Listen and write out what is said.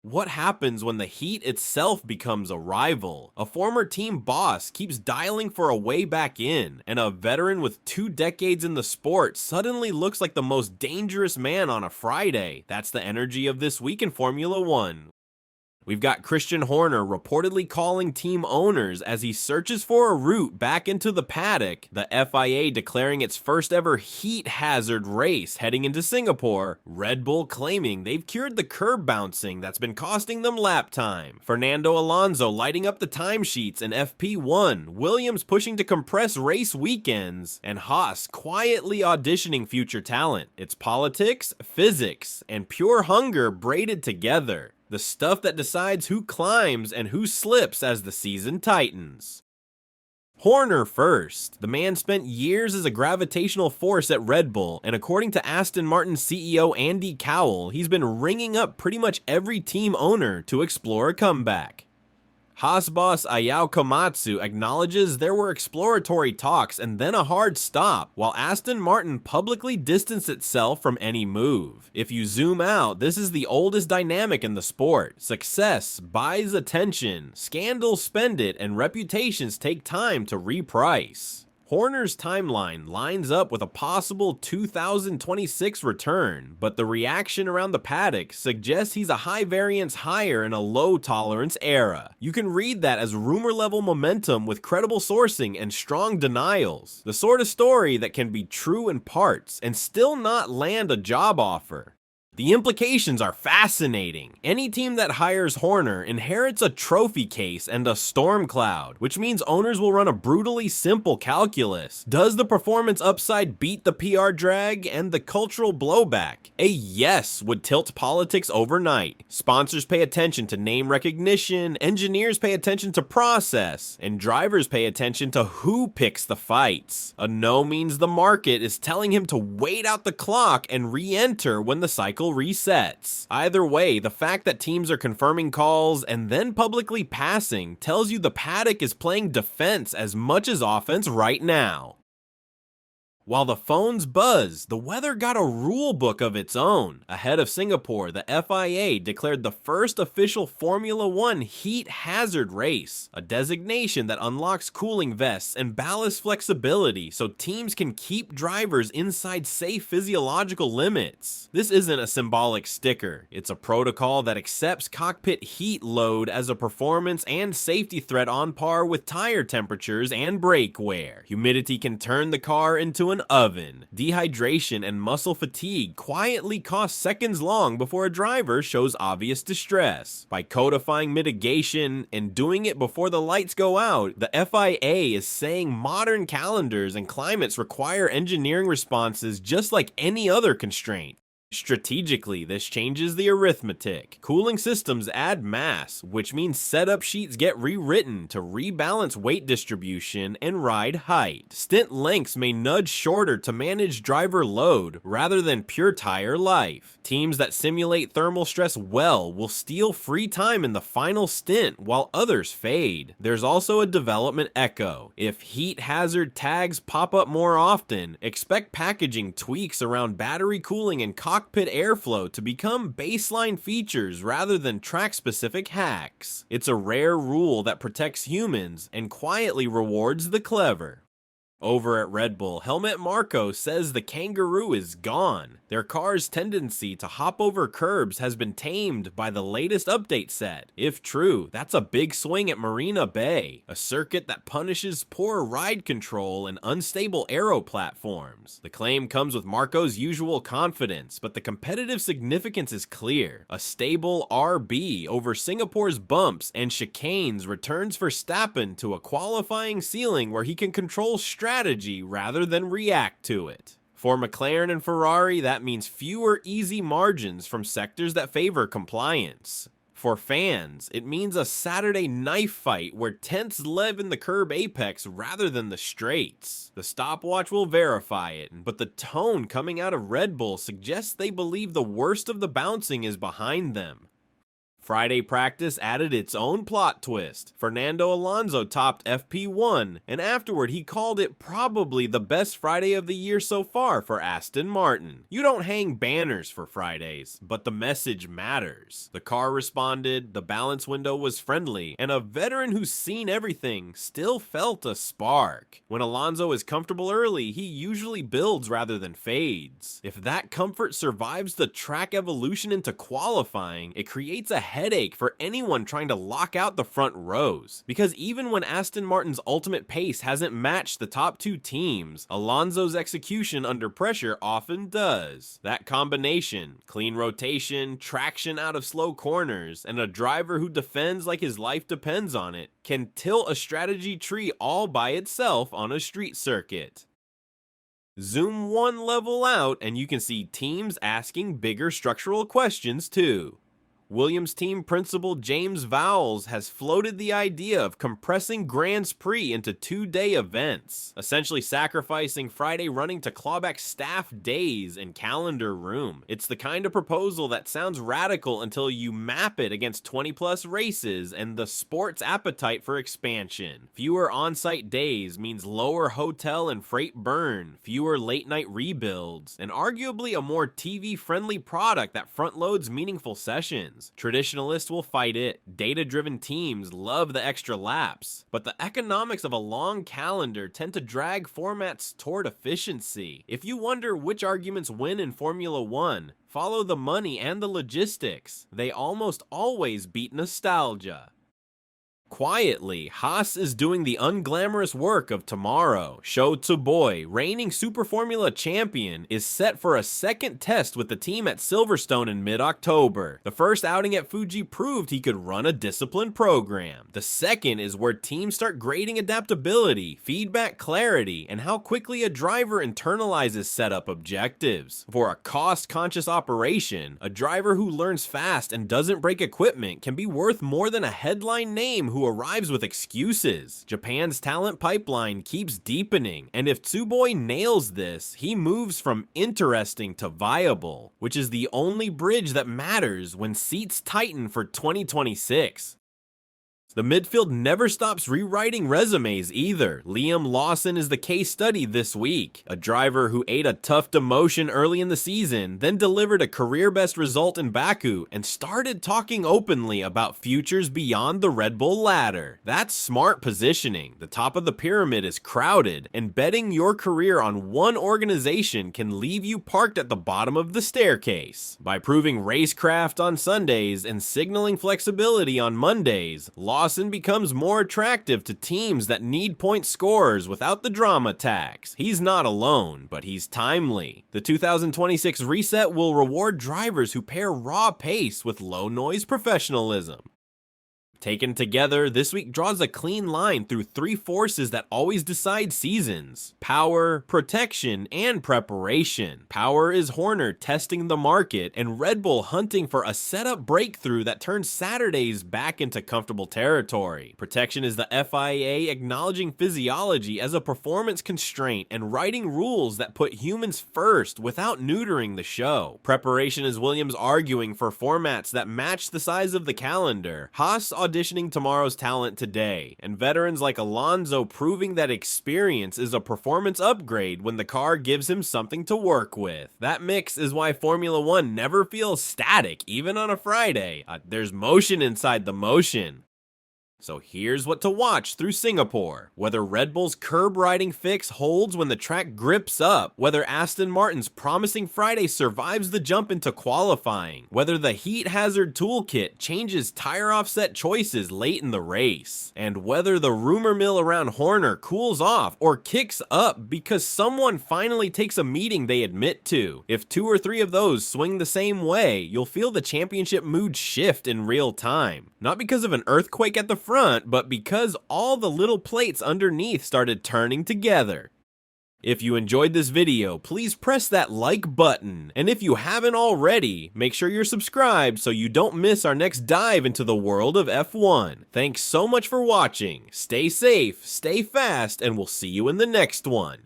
What happens when the heat itself becomes a rival? A former team boss keeps dialing for a way back in, and a veteran with 2 decades in the sport suddenly looks like the most dangerous man on a Friday. That's the energy of this week in Formula One. We've got Christian Horner reportedly calling team owners as he searches for a route back into the paddock, the FIA declaring its first ever heat hazard race heading into Singapore, Red Bull claiming they've cured the curb bouncing that's been costing them lap time, Fernando Alonso lighting up the timesheets in FP1, Williams pushing to compress race weekends, and Haas quietly auditioning future talent. It's politics, physics, and pure hunger braided together. The stuff that decides who climbs and who slips as the season tightens. Horner first. The man spent years as a gravitational force at Red Bull, and according to Aston Martin CEO Andy Cowell, he's been ringing up pretty much every team owner to explore a comeback. Haas boss Ayao Komatsu acknowledges there were exploratory talks and then a hard stop, while Aston Martin publicly distanced itself from any move. If you zoom out, this is the oldest dynamic in the sport. Success buys attention, scandals spend it, and reputations take time to reprice. Horner's timeline lines up with a possible 2026 return, but the reaction around the paddock suggests he's a high variance hire in a low tolerance era. You can read that as rumor level momentum with credible sourcing and strong denials, the sort of story that can be true in parts and still not land a job offer. The implications are fascinating. Any team that hires Horner inherits a trophy case and a storm cloud, which means owners will run a brutally simple calculus. Does the performance upside beat the PR drag and the cultural blowback? A yes would tilt politics overnight. Sponsors pay attention to name recognition, engineers pay attention to process, and drivers pay attention to who picks the fights. A no means the market is telling him to wait out the clock and re-enter when the cycle resets. Either way, the fact that teams are confirming calls and then publicly passing tells you the paddock is playing defense as much as offense right now. While the phones buzz, the weather got a rule book of its own. Ahead of Singapore, the FIA declared the first official Formula One heat hazard race, a designation that unlocks cooling vests and ballast flexibility so teams can keep drivers inside safe physiological limits. This isn't a symbolic sticker. It's a protocol that accepts cockpit heat load as a performance and safety threat on par with tire temperatures and brake wear. Humidity can turn the car into an oven. Dehydration and muscle fatigue quietly cost seconds long before a driver shows obvious distress. By codifying mitigation and doing it before the lights go out, the FIA is saying modern calendars and climates require engineering responses just like any other constraint. Strategically, this changes the arithmetic. Cooling systems add mass, which means setup sheets get rewritten to rebalance weight distribution and ride height. Stint lengths may nudge shorter to manage driver load rather than pure tire life. Teams that simulate thermal stress well will steal free time in the final stint while others fade. There's also a development echo. If heat hazard tags pop up more often, expect packaging tweaks around battery cooling and cockpit airflow to become baseline features rather than track-specific hacks. It's a rare rule that protects humans and quietly rewards the clever. Over at Red Bull, Helmut Marko says the kangaroo is gone. Their car's tendency to hop over curbs has been tamed by the latest update set. If true, that's a big swing at Marina Bay, a circuit that punishes poor ride control and unstable aero platforms. The claim comes with Marko's usual confidence, but the competitive significance is clear. A stable RB over Singapore's bumps and chicanes returns Verstappen to a qualifying ceiling where he can control strategy rather than react to it. For McLaren and Ferrari, that means fewer easy margins from sectors that favor compliance. For fans, it means a Saturday knife fight where tenths live in the curb apex rather than the straights. The stopwatch will verify it, but the tone coming out of Red Bull suggests they believe the worst of the bouncing is behind them. Friday practice added its own plot twist. Fernando Alonso topped FP1, and afterward he called it probably the best Friday of the year so far for Aston Martin. You don't hang banners for Fridays, but the message matters. The car responded, the balance window was friendly, and a veteran who's seen everything still felt a spark. When Alonso is comfortable early, he usually builds rather than fades. If that comfort survives the track evolution into qualifying, it creates a headache for anyone trying to lock out the front rows. Because even when Aston Martin's ultimate pace hasn't matched the top two teams, Alonso's execution under pressure often does. That combination, clean rotation, traction out of slow corners, and a driver who defends like his life depends on it, can tilt a strategy tree all by itself on a street circuit. Zoom one level out and you can see teams asking bigger structural questions too. Williams team principal James Vowles has floated the idea of compressing Grands Prix into 2-day events, essentially sacrificing Friday running to claw back staff days and calendar room. It's the kind of proposal that sounds radical until you map it against 20+ races and the sport's appetite for expansion. Fewer on-site days means lower hotel and freight burn, fewer late-night rebuilds, and arguably a more TV-friendly product that front-loads meaningful sessions. Traditionalists will fight it. Data-driven teams love the extra laps. But the economics of a long calendar tend to drag formats toward efficiency. If you wonder which arguments win in Formula 1, follow the money and the logistics. They almost always beat nostalgia. Quietly, Haas is doing the unglamorous work of tomorrow. Sho Tsuboi, reigning Super Formula champion, is set for a second test with the team at Silverstone in mid-October. The first outing at Fuji proved he could run a disciplined program. The second is where teams start grading adaptability, feedback clarity, and how quickly a driver internalizes setup objectives. For a cost-conscious operation, a driver who learns fast and doesn't break equipment can be worth more than a headline name who arrives with excuses. Japan's talent pipeline keeps deepening, and if Tsuboi nails this, he moves from interesting to viable, which is the only bridge that matters when seats tighten for 2026. The midfield never stops rewriting resumes either. Liam Lawson is the case study this week. A driver who ate a tough demotion early in the season, then delivered a career-best result in Baku, and started talking openly about futures beyond the Red Bull ladder. That's smart positioning. The top of the pyramid is crowded, and betting your career on one organization can leave you parked at the bottom of the staircase. By proving racecraft on Sundays and signaling flexibility on Mondays, Lawson becomes more attractive to teams that need point scorers without the drama tax. He's not alone, but he's timely. The 2026 reset will reward drivers who pair raw pace with low-noise professionalism. Taken together, this week draws a clean line through three forces that always decide seasons: power, protection, and preparation. Power is Horner testing the market, and Red Bull hunting for a setup breakthrough that turns Saturdays back into comfortable territory. Protection is the FIA acknowledging physiology as a performance constraint and writing rules that put humans first without neutering the show. Preparation is Williams arguing for formats that match the size of the calendar. Haas auditioning tomorrow's talent today, and veterans like Alonso proving that experience is a performance upgrade when the car gives him something to work with. That mix is why Formula 1 never feels static, even on a Friday. There's motion inside the motion. So here's what to watch through Singapore. Whether Red Bull's curb riding fix holds when the track grips up, whether Aston Martin's promising Friday survives the jump into qualifying, whether the heat hazard toolkit changes tire offset choices late in the race, and whether the rumor mill around Horner cools off or kicks up because someone finally takes a meeting they admit to. If 2 or 3 of those swing the same way, you'll feel the championship mood shift in real time. Not because of an earthquake at the front, but because all the little plates underneath started turning together. If you enjoyed this video, please press that like button, and if you haven't already, make sure you're subscribed so you don't miss our next dive into the world of F1. Thanks so much for watching, stay safe, stay fast, and we'll see you in the next one.